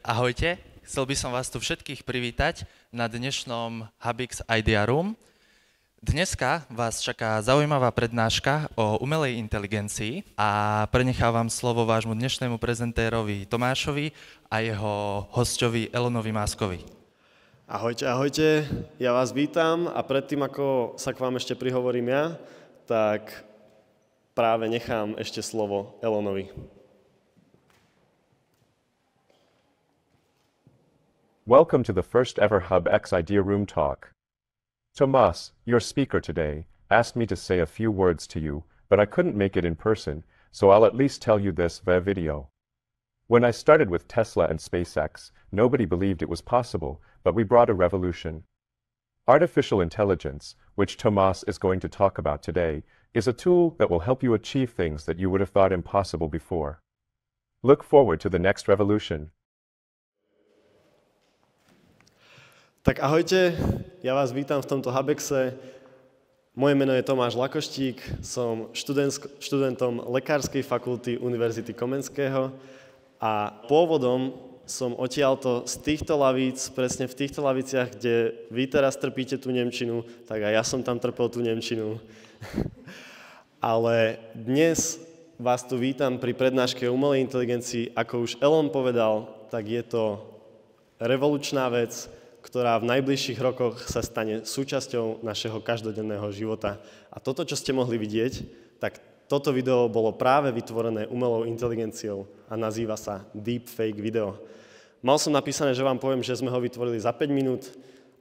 Ahojte, chcel by som vás tu všetkých privítať na dnešnom Habix Idea Room. Dneska vás čaká zaujímavá prednáška o umelej inteligencii a prenechávam slovo vášmu dnešnému prezentérovi Tomášovi a jeho hosťovi Elonovi Máskovi. Ahojte, ahojte, ja vás vítam a predtým, ako sa k vám ešte prihovorím ja, tak práve nechám ešte slovo Elonovi. Welcome to the first ever HubX Idea Room talk. Tomas, your speaker today, asked me to say a few words to you, but I couldn't make it in person, so I'll at least tell you this via video. When I started with Tesla and SpaceX, nobody believed it was possible, but we brought a revolution. Artificial intelligence, which Tomas is going to talk about today, is a tool that will help you achieve things that you would have thought impossible before. Look forward to the next revolution. Tak ahojte, ja vás vítam v tomto Hubexe. Moje meno je Tomáš Lakoštík, som študentom Lekárskej fakulty Univerzity Komenského a pôvodom som odtiaľto z týchto lavíc, presne v týchto laviciach, kde vy teraz trpíte tú nemčinu, tak aj ja som tam trpel tú nemčinu. Ale dnes vás tu vítam pri prednáške o umelej inteligencii. Ako už Elon povedal, tak je to revolučná vec, ktorá v najbližších rokoch sa stane súčasťou našeho každodenného života. A toto, čo ste mohli vidieť, tak toto video bolo práve vytvorené umelou inteligenciou a nazýva sa Deepfake video. Mal som napísané, že vám poviem, že sme ho vytvorili za 5 minút,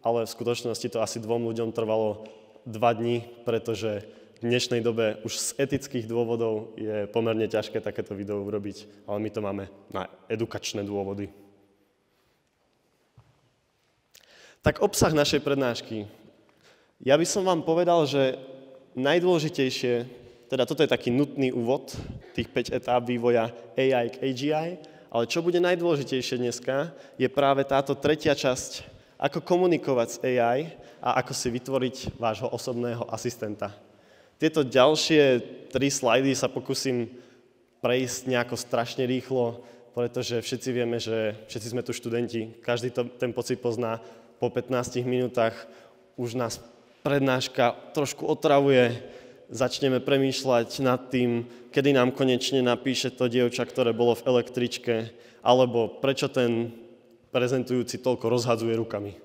ale v skutočnosti to asi 2 ľuďom trvalo 2 dni, pretože v dnešnej dobe už z etických dôvodov je pomerne ťažké takéto video urobiť, ale my to máme na edukačné dôvody. Tak obsah našej prednášky. Ja by som vám povedal, že najdôležitejšie, teda toto je taký nutný úvod, tých 5 etáp vývoja AI k AGI, ale čo bude najdôležitejšie dneska, je práve táto tretia časť, ako komunikovať s AI a ako si vytvoriť vášho osobného asistenta. Tieto ďalšie 3 slajdy sa pokúsim prejsť nejako strašne rýchlo, pretože všetci vieme, že všetci sme tu študenti, každý ten pocit pozná. Po 15 minútach už nás prednáška trošku otravuje, začneme premýšľať nad tým, kedy nám konečne napíše to dievča, ktoré bolo v električke, alebo prečo ten prezentujúci toľko rozhadzuje rukami.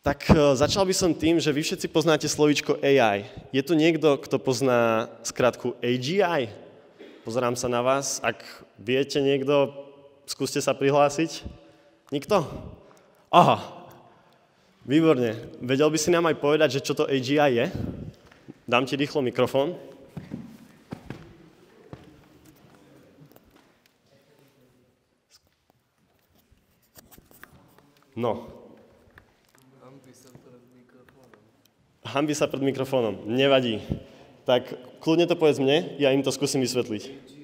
Tak začal by som tým, že vy všetci poznáte slovíčko AI. Je tu niekto, kto pozná skratku AGI? Pozerám sa na vás, ak viete niekto, skúste sa prihlásiť. Nikto? Aha, výborne. Vedel by si nám aj povedať, že čo to AGI je? Dám ti rýchlo mikrofón. No. Hanbi sa pred mikrofónom. Nevadí. Tak kľudne to povedz mne, ja im to skúsim vysvetliť.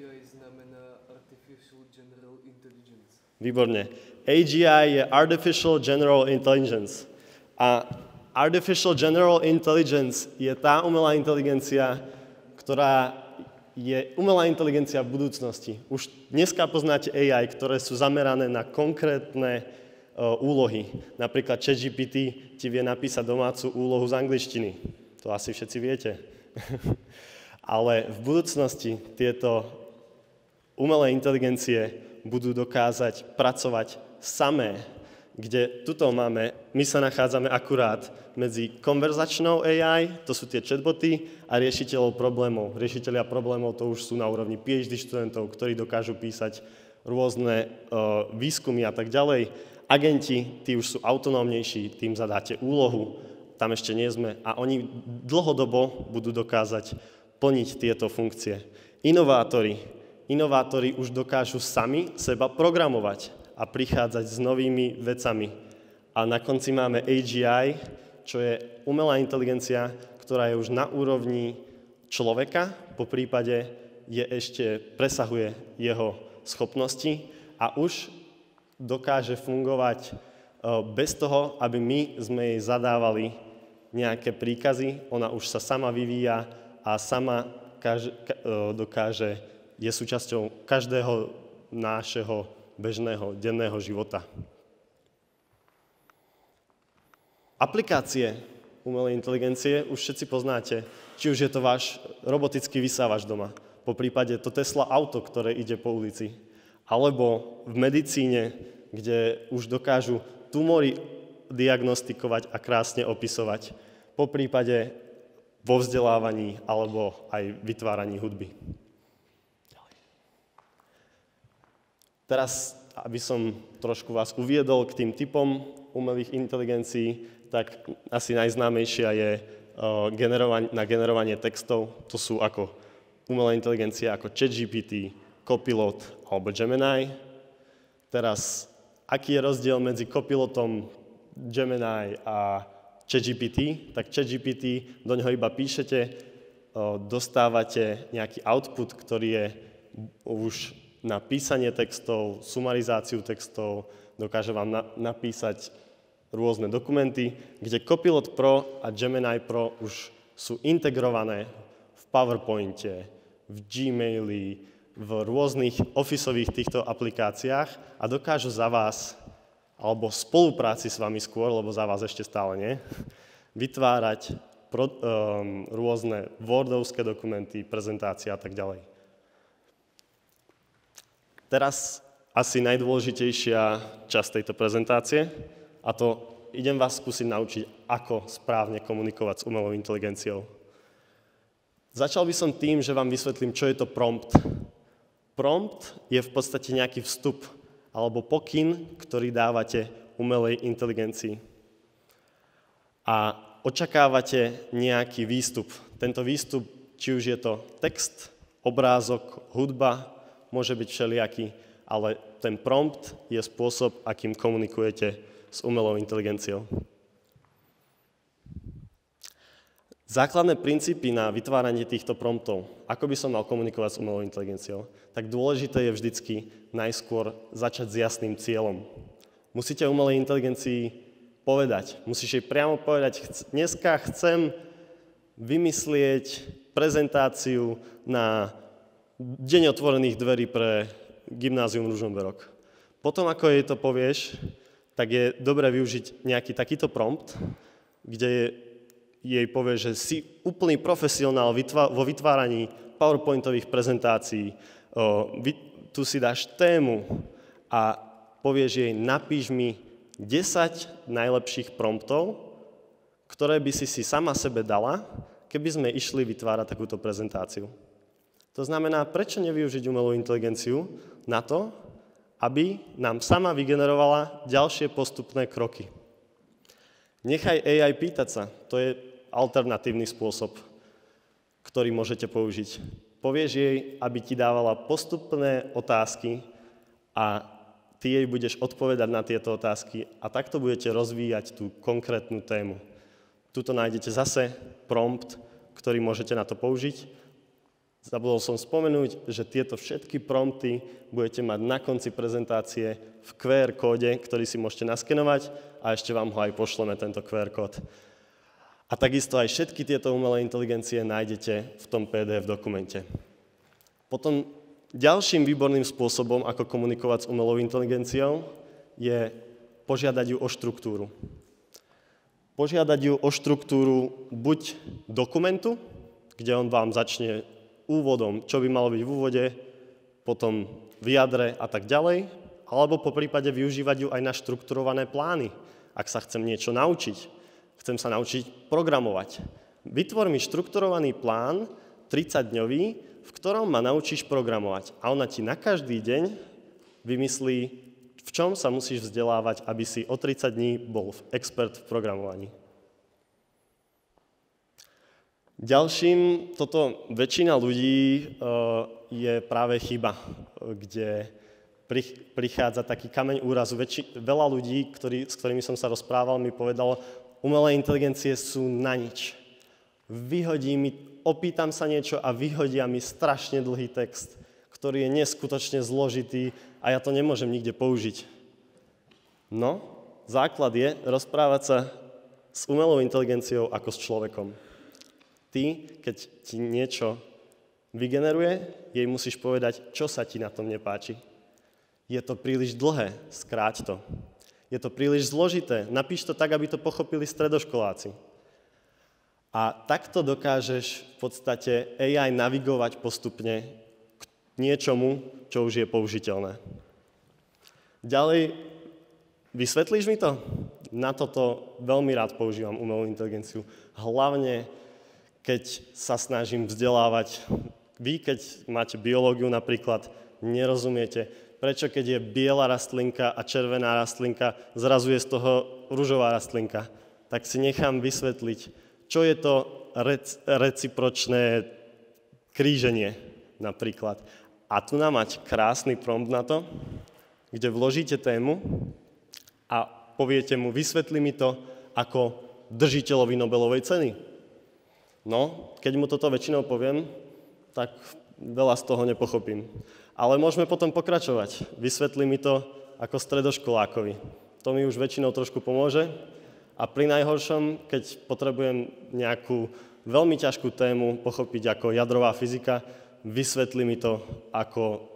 Výborne. AGI je Artificial General Intelligence. A Artificial General Intelligence je tá umelá inteligencia, ktorá je umelá inteligencia v budúcnosti. Už dneska poznáte AI, ktoré sú zamerané na konkrétne úlohy. Napríklad ChatGPT ti vie napísať domácu úlohu z angličtiny. To asi všetci viete. Ale v budúcnosti tieto umelé inteligencie budú dokázať pracovať samé, kde tuto máme, my sa nachádzame akurát medzi konverzačnou AI, to sú tie chatboty, a riešiteľov problémov. Riešiteľia problémov to už sú na úrovni PhD študentov, ktorí dokážu písať rôzne výskumy a tak ďalej. Agenti, tí už sú autonómnejší, tým zadáte úlohu, tam ešte nie sme, a oni dlhodobo budú dokázať plniť tieto funkcie. Inovátori už dokážu sami seba programovať a prichádzať s novými vecami. A na konci máme AGI, čo je umelá inteligencia, ktorá je už na úrovni človeka, po prípade presahuje jeho schopnosti a už dokáže fungovať bez toho, aby my sme jej zadávali nejaké príkazy. Ona už sa sama vyvíja a sama dokáže je súčasťou každého nášho bežného denného života. Aplikácie umelej inteligencie už všetci poznáte, či už je to váš robotický vysávač doma, po prípade to Tesla auto, ktoré ide po ulici, alebo v medicíne, kde už dokážu tumory diagnostikovať a krásne opisovať, po prípade vo vzdelávaní alebo aj vytváraní hudby. Teraz, aby som trošku vás uviedol k tým typom umelých inteligencií, tak asi najznámejšia je na generovanie textov. To sú ako umelé inteligencie ako ChatGPT, Copilot alebo Gemini. Teraz, aký je rozdiel medzi Copilotom, Gemini a ChatGPT? Tak ChatGPT, do neho iba píšete, dostávate nejaký output, ktorý je už na písanie textov, sumarizáciu textov, dokáže vám napísať rôzne dokumenty, kde Copilot Pro a Gemini Pro už sú integrované v PowerPointe, v Gmaili, v rôznych officeových týchto aplikáciách a dokážu za vás, alebo v spolupráci s vami skôr, lebo za vás ešte stále nie, vytvárať rôzne wordovské dokumenty, prezentácie a tak ďalej. Teraz asi najdôležitejšia časť tejto prezentácie, a to idem vás skúsiť naučiť, ako správne komunikovať s umelou inteligenciou. Začal by som tým, že vám vysvetlím, čo je to prompt. Prompt je v podstate nejaký vstup alebo pokyn, ktorý dávate umelej inteligencii. A očakávate nejaký výstup. Tento výstup, či už je to text, obrázok, hudba, môže byť všelijaký, ale ten prompt je spôsob, akým komunikujete s umelou inteligenciou. Základné princípy na vytváranie týchto promptov, ako by som mal komunikovať s umelou inteligenciou, tak dôležité je vždycky najskôr začať s jasným cieľom. Musíte umelej inteligencii povedať, musíš jej priamo povedať, dneska chcem vymyslieť prezentáciu na deň otvorených dverí pre gymnázium Ružomberok. Potom, ako jej to povieš, tak je dobré využiť nejaký takýto prompt, kde jej povie, že si úplný profesionál vo vytváraní PowerPointových prezentácií. Tu si dáš tému a povieš jej, napíš mi 10 najlepších promptov, ktoré by si sama sebe dala, keby sme išli vytvárať takúto prezentáciu. To znamená, prečo nevyužiť umelú inteligenciu na to, aby nám sama vygenerovala ďalšie postupné kroky. Nechaj AI pýtať sa, to je alternatívny spôsob, ktorý môžete použiť. Povieš jej, aby ti dávala postupné otázky a ty jej budeš odpovedať na tieto otázky a takto budete rozvíjať tú konkrétnu tému. Tuto nájdete zase prompt, ktorý môžete na to použiť. Zabudol som spomenúť, že tieto všetky prompty budete mať na konci prezentácie v QR kóde, ktorý si môžete naskenovať a ešte vám ho aj pošleme, tento QR kód. A takisto aj všetky tieto umelé inteligencie nájdete v tom PDF dokumente. Potom ďalším výborným spôsobom, ako komunikovať s umelou inteligenciou, je požiadať ju o štruktúru. Požiadať ju o štruktúru buď dokumentu, kde on vám začne úvodom, čo by malo byť v úvode, potom v jadre a tak ďalej, alebo po prípade využívať ju aj na štrukturované plány. Ak sa chcem niečo naučiť, chcem sa naučiť programovať. Vytvor mi štrukturovaný plán 30-dňový, v ktorom ma naučíš programovať. A ona ti na každý deň vymyslí, v čom sa musíš vzdelávať, aby si o 30 dní bol expert v programovaní. Ďalším, toto väčšina ľudí je práve chyba, kde prichádza taký kameň úrazu. Veľa ľudí, s ktorými som sa rozprával, mi povedalo, umelé inteligencie sú na nič. Opýtam sa niečo a vyhodia mi strašne dlhý text, ktorý je neskutočne zložitý a ja to nemôžem nikde použiť. No, základ je rozprávať sa s umelou inteligenciou ako s človekom. Ty, keď ti niečo vygeneruje, jej musíš povedať, čo sa ti na tom nepáči. Je to príliš dlhé, skráť to. Je to príliš zložité, napíš to tak, aby to pochopili stredoškoláci. A takto dokážeš v podstate AI navigovať postupne k niečomu, čo už je použiteľné. Ďalej, vysvetlíš mi to? Na toto veľmi rád používam umelú inteligenciu. Hlavne, keď sa snažím vzdelávať. Vy, keď máte biológiu napríklad, nerozumiete, prečo keď je biela rastlinka a červená rastlinka, zrazu je z toho ružová rastlinka. Tak si nechám vysvetliť, čo je to recipročné kríženie napríklad. A tu nám mať krásny prompt na to, kde vložíte tému a poviete mu, vysvetli mi to ako držiteľovi Nobelovej ceny. No, keď mu toto väčšinou poviem, tak veľa z toho nepochopím. Ale môžeme potom pokračovať. Vysvetli mi to ako stredoškolákovi. To mi už väčšinou trošku pomôže. A pri najhoršom, keď potrebujem nejakú veľmi ťažkú tému pochopiť ako jadrová fyzika, vysvetli mi to ako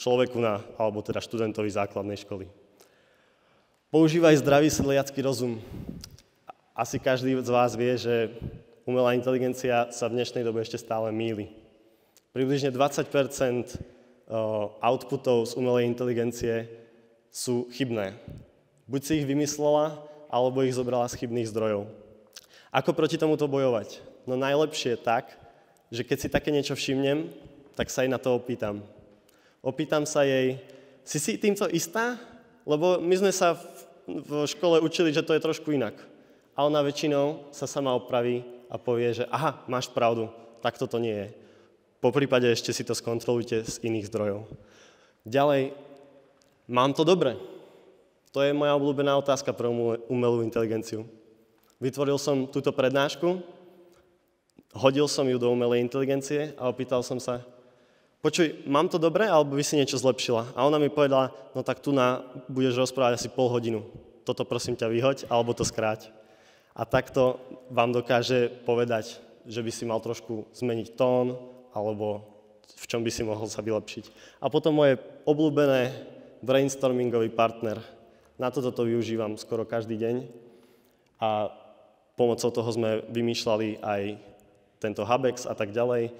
človeku alebo teda študentovi základnej školy. Používaj zdravý sedliacky rozum. Asi každý z vás vie, že umelá inteligencia sa v dnešnej dobe ešte stále mýli. Približne 20% outputov z umelej inteligencie sú chybné. Buď si ich vymyslela, alebo ich zobrala z chybných zdrojov. Ako proti tomuto bojovať? No najlepšie je tak, že keď si také niečo všimnem, tak sa jej na to opýtam. Opýtam sa jej, si týmto istá? Lebo my sme sa v škole učili, že to je trošku inak. A ona väčšinou sa sama opraví a povie, že aha, máš pravdu, tak toto nie je. Poprípade ešte si to skontrolujte z iných zdrojov. Ďalej, mám to dobre? To je moja obľúbená otázka pre umelú inteligenciu. Vytvoril som túto prednášku, hodil som ju do umelej inteligencie a opýtal som sa, počuj, mám to dobre, alebo by si niečo zlepšila? A ona mi povedala, no tak tu budeš rozprávať asi pol hodinu. Toto prosím ťa vyhoď, alebo to skráť. A takto vám dokáže povedať, že by si mal trošku zmeniť tón, alebo v čom by si mohol sa vylepšiť. A potom moje obľúbené brainstormingový partner. Na toto to využívam skoro každý deň a pomocou toho sme vymýšľali aj tento Hubex a tak ďalej.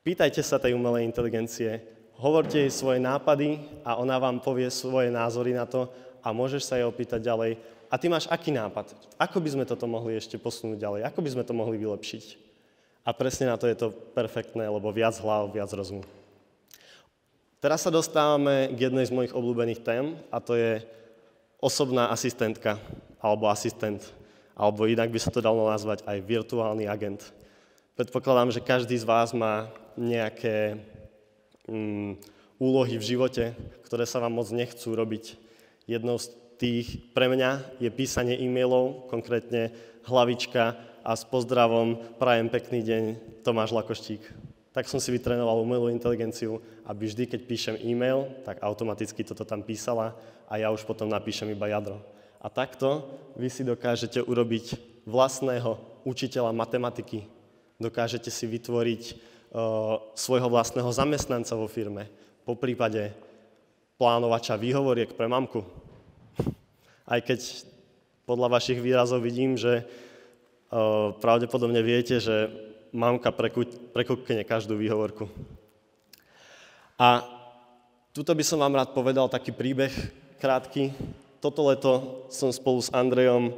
Pýtajte sa tej umelej inteligencie, hovorte jej svoje nápady a ona vám povie svoje názory na to a môžeš sa jej opýtať ďalej. A ty máš aký nápad? Ako by sme toto mohli ešte posunúť ďalej? Ako by sme to mohli vylepšiť? A presne na to je to perfektné, lebo viac hlav, viac rozumu. Teraz sa dostávame k jednej z mojich obľúbených tém a to je osobná asistentka alebo asistent, alebo inak by sa to dalo nazvať aj virtuálny agent. Predpokladám, že každý z vás má nejaké úlohy v živote, ktoré sa vám moc nechcú robiť. Jednou z tých pre mňa je písanie e-mailov, konkrétne hlavička a s pozdravom prajem pekný deň Tomáš Lakoštík. Tak som si vytrénoval umelú inteligenciu, aby vždy, keď píšem e-mail, tak automaticky toto tam písala a ja už potom napíšem iba jadro. A takto vy si dokážete urobiť vlastného učiteľa matematiky. Dokážete si vytvoriť svojho vlastného zamestnanca vo firme, poprípade plánovača výhovoriek pre mamku. Aj keď podľa vašich výrazov vidím, že pravdepodobne viete, že mamka prekúkne každú výhovorku. A tuto by som vám rád povedal taký príbeh krátky. Toto leto som spolu s Andrejom,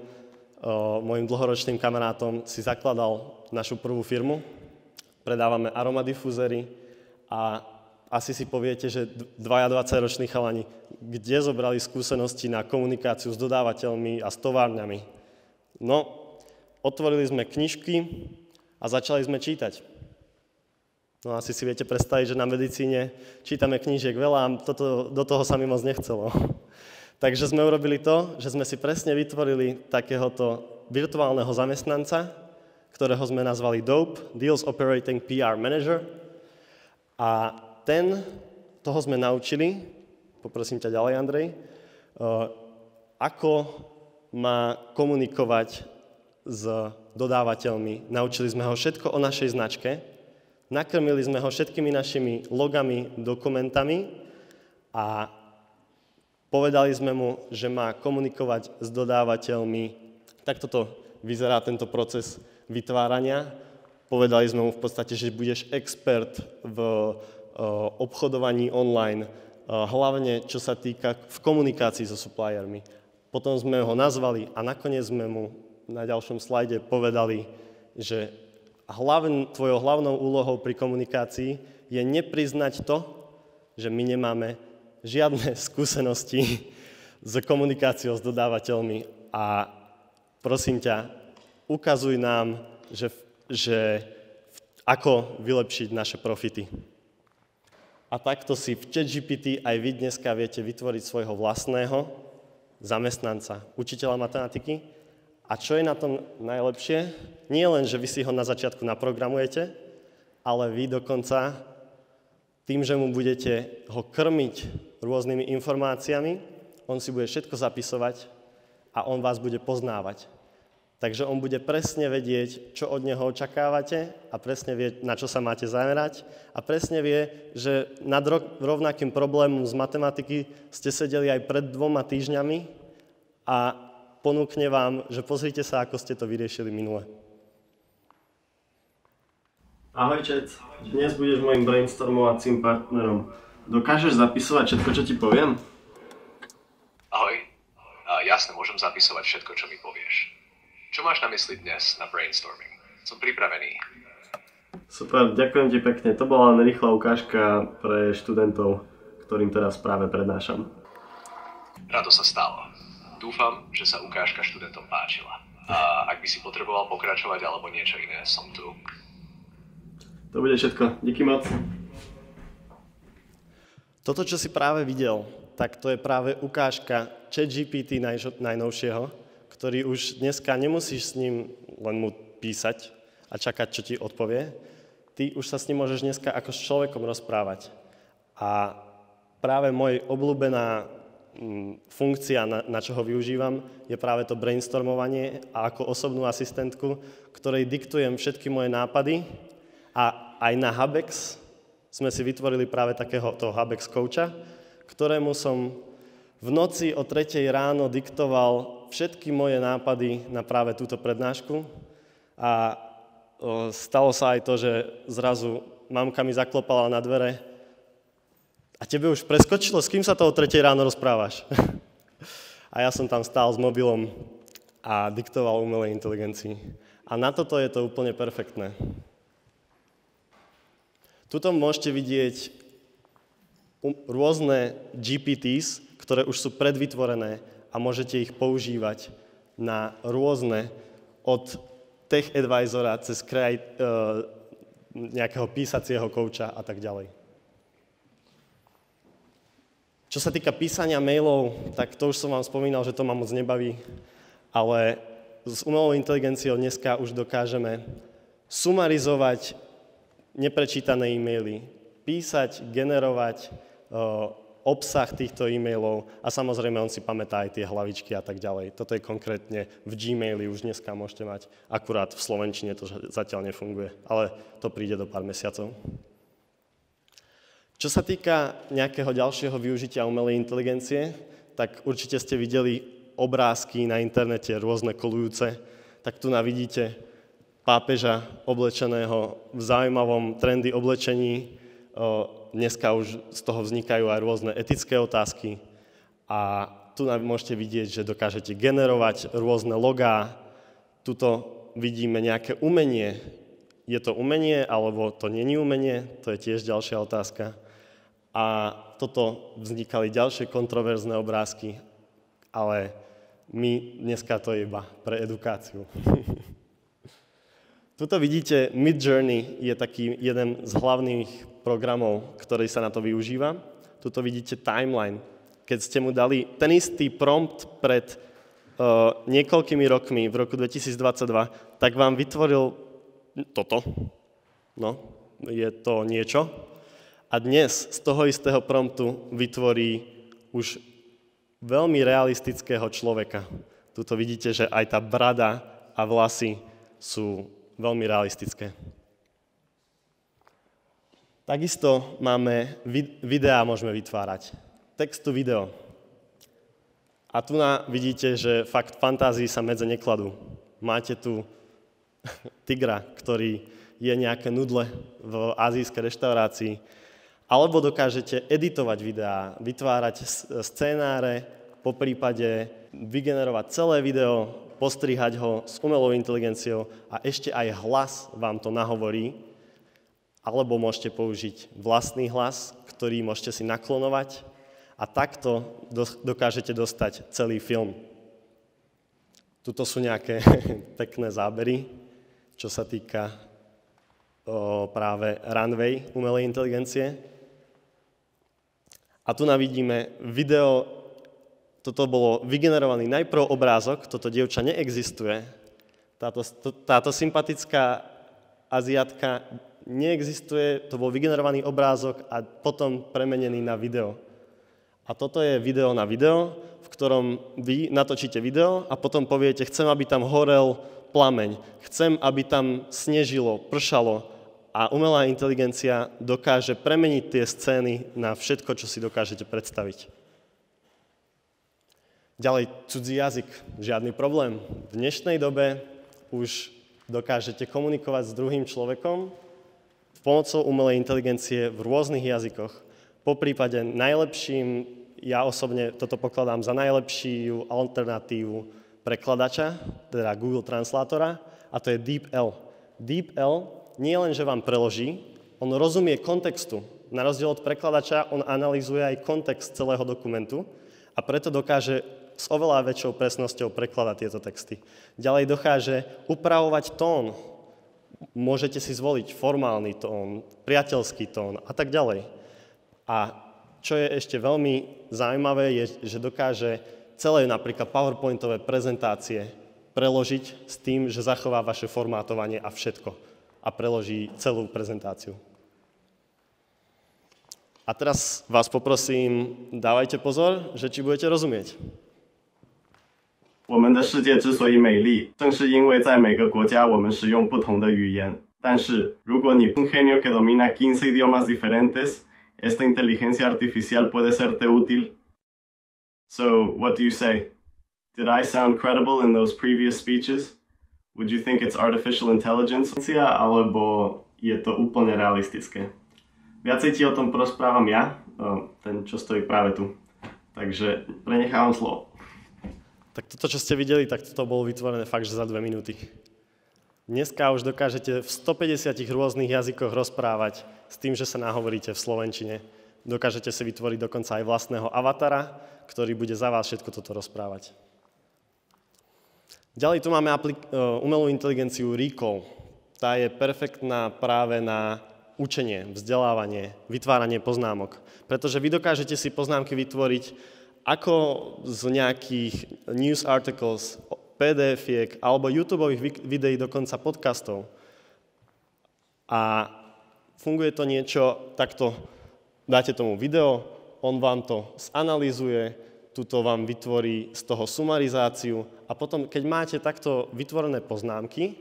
môjim dlhoročným kamarátom, si zakladal našu prvú firmu. Predávame aromadifúzery a asi si poviete, že 20-roční chalani, kde zobrali skúsenosti na komunikáciu s dodávateľmi a s továrňami. No, otvorili sme knižky a začali sme čítať. No asi si viete predstaviť, že na medicíne čítame knížiek veľa a do toho sa mi moc nechcelo. Takže sme urobili to, že sme si presne vytvorili takéhoto virtuálneho zamestnanca, ktorého sme nazvali DOPE, Deals Operating PR Manager. A toho sme naučili, poprosím ťa ďalej, Andrej, ako má komunikovať s dodávateľmi. Naučili sme ho všetko o našej značke, nakrmili sme ho všetkými našimi logami, dokumentami a povedali sme mu, že má komunikovať s dodávateľmi. Tak toto vyzerá tento proces vytvárania. Povedali sme mu v podstate, že budeš expert v obchodovaní online, hlavne čo sa týka v komunikácii so suppliermi. Potom sme ho nazvali a nakoniec sme mu na ďalšom slajde povedali, že tvojou hlavnou úlohou pri komunikácii je nepriznať to, že my nemáme žiadne skúsenosti s komunikáciou s dodávateľmi a prosím ťa, ukazuj nám, že ako vylepšiť naše profity. A takto si v ChatGPT aj vy dneska viete vytvoriť svojho vlastného zamestnanca, učiteľa matematiky. A čo je na tom najlepšie? Nie len, že vy si ho na začiatku naprogramujete, ale vy dokonca tým, že mu budete ho krmiť rôznymi informáciami, on si bude všetko zapisovať a on vás bude poznávať. Takže on bude presne vedieť, čo od neho očakávate a presne vie, na čo sa máte zamerať a presne vie, že nad rovnakým problémom z matematiky ste sedeli aj pred 2 týždňami a ponúkne vám, že pozrite sa, ako ste to vyriešili minule. Ahoj, Čet. Dnes budeš môjim brainstormovacím partnerom. Dokážeš zapisovať všetko, čo ti poviem? Ahoj. Jasne, môžem zapisovať všetko, čo mi povieš. Čo máš na mysli dnes na brainstorming? Som pripravený. Super, ďakujem ti pekne. To bola len rýchla ukážka pre študentov, ktorým teraz práve prednášam. Rado sa stalo. Dúfam, že sa ukážka študentom páčila. A ak by si potreboval pokračovať alebo niečo iné, som tu. To bude všetko. Díky moc. Toto, čo si práve videl, tak to je práve ukážka ChatGPT najnovšieho, ktorý už dneska nemusíš s ním len mu písať a čakať, čo ti odpovie. Ty už sa s ním môžeš dneska ako s človekom rozprávať. A práve moja obľúbená funkcia, na čo ho využívam, je práve to brainstormovanie a ako osobnú asistentku, ktorej diktujem všetky moje nápady a aj na Habex sme si vytvorili práve takého toho Habex coacha, ktorému som v noci o 3:00 ráno diktoval všetky moje nápady na práve túto prednášku a stalo sa aj to, že zrazu mamka mi zaklopala na dvere a tebe už preskočilo, s kým sa to o 3:00 ráno rozprávaš? A ja som tam stál s mobilom a diktoval umelej inteligencii. A na toto je to úplne perfektné. Tuto môžete vidieť rôzne GPTs, ktoré už sú predvytvorené a môžete ich používať na rôzne, od tech advisora cez nejakého písacieho kouča a tak ďalej. Čo sa týka písania mailov, tak to už som vám spomínal, že to ma moc nebaví, ale s umelou inteligenciou dneska už dokážeme sumarizovať neprečítané e-maily, písať, generovať obsah týchto e-mailov a samozrejme on si pamätá aj tie hlavičky a tak ďalej. Toto je konkrétne v Gmaili už dneska môžete mať, akurát v slovenčine to zatiaľ nefunguje, ale to príde do pár mesiacov. Čo sa týka nejakého ďalšieho využitia umelej inteligencie, tak určite ste videli obrázky na internete rôzne kolujúce, tak tu vidíte pápeža oblečeného v zaujímavom trendy oblečení. Dneska už z toho vznikajú aj rôzne etické otázky a tu môžete vidieť, že dokážete generovať rôzne logá. Tuto vidíme nejaké umenie. Je to umenie, alebo to nie je umenie? To je tiež ďalšia otázka. A toto vznikali ďalšie kontroverzné obrázky, ale dneska to je iba pre edukáciu. Tuto vidíte, Midjourney je taký jeden z hlavných programov, ktorý sa na to využíva. Tuto vidíte timeline. Keď ste mu dali ten istý prompt pred niekoľkými rokmi, v roku 2022, tak vám vytvoril toto. No, je to niečo. A dnes z toho istého promptu vytvorí už veľmi realistického človeka. Tuto vidíte, že aj tá brada a vlasy sú veľmi realistické. Takisto máme videá, môžeme vytvárať. textu video. A tu vidíte, že fakt fantázii sa medze nekladú. Máte tu tigra, ktorý je nejaké nudle v azijskej reštaurácii, alebo dokážete editovať videá, vytvárať scénáre, poprípade vygenerovať celé video, postrihať ho s umelou inteligenciou a ešte aj hlas vám to nahovorí, alebo môžete použiť vlastný hlas, ktorý môžete si naklonovať a takto dokážete dostať celý film. Tuto sú nejaké pekné zábery, čo sa týka práve runway umelej inteligencie. A tu vidíme video, toto bolo vygenerovaný najprv obrázok, toto dievča neexistuje. Táto sympatická Aziatka neexistuje, to bol vygenerovaný obrázok a potom premenený na video. A toto je video na video, v ktorom vy natočíte video a potom poviete, chcem, aby tam horel plameň, chcem, aby tam snežilo, pršalo a umelá inteligencia dokáže premeniť tie scény na všetko, čo si dokážete predstaviť. Ďalej, cudzí jazyk, žiadny problém. V dnešnej dobe už dokážete komunikovať s druhým človekom pomocou umelej inteligencie v rôznych jazykoch. Poprípade najlepším, ja osobne toto pokladám za najlepšiu alternatívu prekladača, teda Google Translátora, a to je DeepL. DeepL nie len, že vám preloží, on rozumie kontextu. Na rozdiel od prekladača, on analyzuje aj kontext celého dokumentu a preto dokáže s oveľa väčšou presnosťou prekladať tieto texty. Ďalej dokáže upravovať tón. Môžete si zvoliť formálny tón, priateľský tón a tak ďalej. A čo je ešte veľmi zaujímavé, je, že dokáže celé napríklad PowerPointové prezentácie preložiť s tým, že zachová vaše formátovanie a všetko. A preloží celú prezentáciu. A teraz vás poprosím, dávajte pozor, že či budete rozumieť. 我们的世界之所以美丽，正是因为在每个国家我们使用不同的语言。但是，如果你un genio que domina 15 idiomas diferentes, esta inteligencia artificial puede serte útil. So, what do you say? Did I sound credible in those previous speeches? Would you think it's artificial intelligence? Alebo je to úplne realistické? Viacej ti o tom porozprávam ja, ten, čo stojí práve tu. Takže prenechávam slovo. Tak toto, čo ste videli, tak toto bolo vytvorené fakt, že za 2 minúty. Dneska už dokážete v 150 rôznych jazykoch rozprávať s tým, že sa nahovoríte v slovenčine. Dokážete si vytvoriť dokonca aj vlastného avatara, ktorý bude za vás všetko toto rozprávať. Ďalej tu máme umelú inteligenciu Recall. Tá je perfektná práve na učenie, vzdelávanie, vytváranie poznámok. Pretože vy dokážete si poznámky vytvoriť ako z nejakých news articles, PDF-iek alebo YouTubeových videí, dokonca podcastov. A funguje to niečo takto, dáte tomu video, on vám to zanalýzuje, tuto vám vytvorí z toho sumarizáciu a potom, keď máte takto vytvorené poznámky,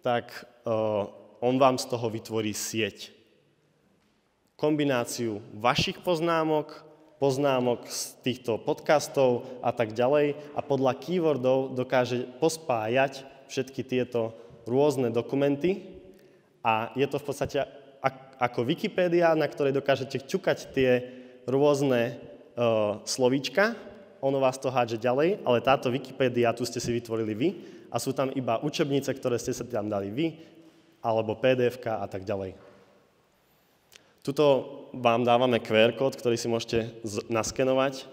tak on vám z toho vytvorí sieť. Kombináciu vašich poznámok z týchto podcastov a tak ďalej a podľa keywordov dokáže pospájať všetky tieto rôzne dokumenty a je to v podstate ako Wikipédia, na ktorej dokážete čukať tie rôzne slovíčka, ono vás to hádže ďalej, ale táto Wikipédia tu ste si vytvorili vy a sú tam iba učebnice, ktoré ste sa tam dali vy, alebo PDF-ka a tak ďalej. Tuto vám dávame QR kód, ktorý si môžete naskenovať.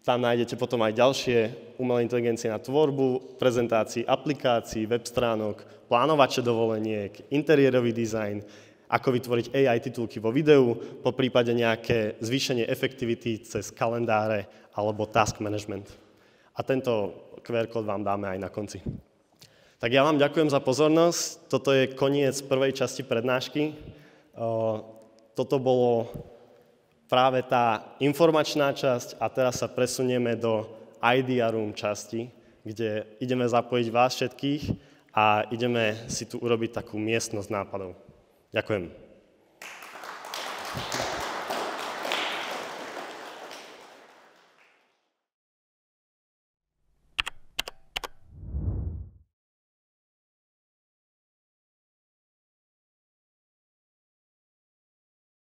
Tam nájdete potom aj ďalšie umelé inteligencie na tvorbu, prezentácií aplikácií, web stránok, plánovače dovoleniek, interiérový dizajn, ako vytvoriť AI titulky vo videu, po prípade nejaké zvýšenie efektivity cez kalendáre alebo task management. A tento QR kód vám dáme aj na konci. Tak ja vám ďakujem za pozornosť. Toto je koniec prvej časti prednášky. Toto bolo práve tá informačná časť a teraz sa presunieme do Idea Room časti, kde ideme zapojiť vás všetkých a ideme si tu urobiť takú miestnosť nápadov. Ďakujem.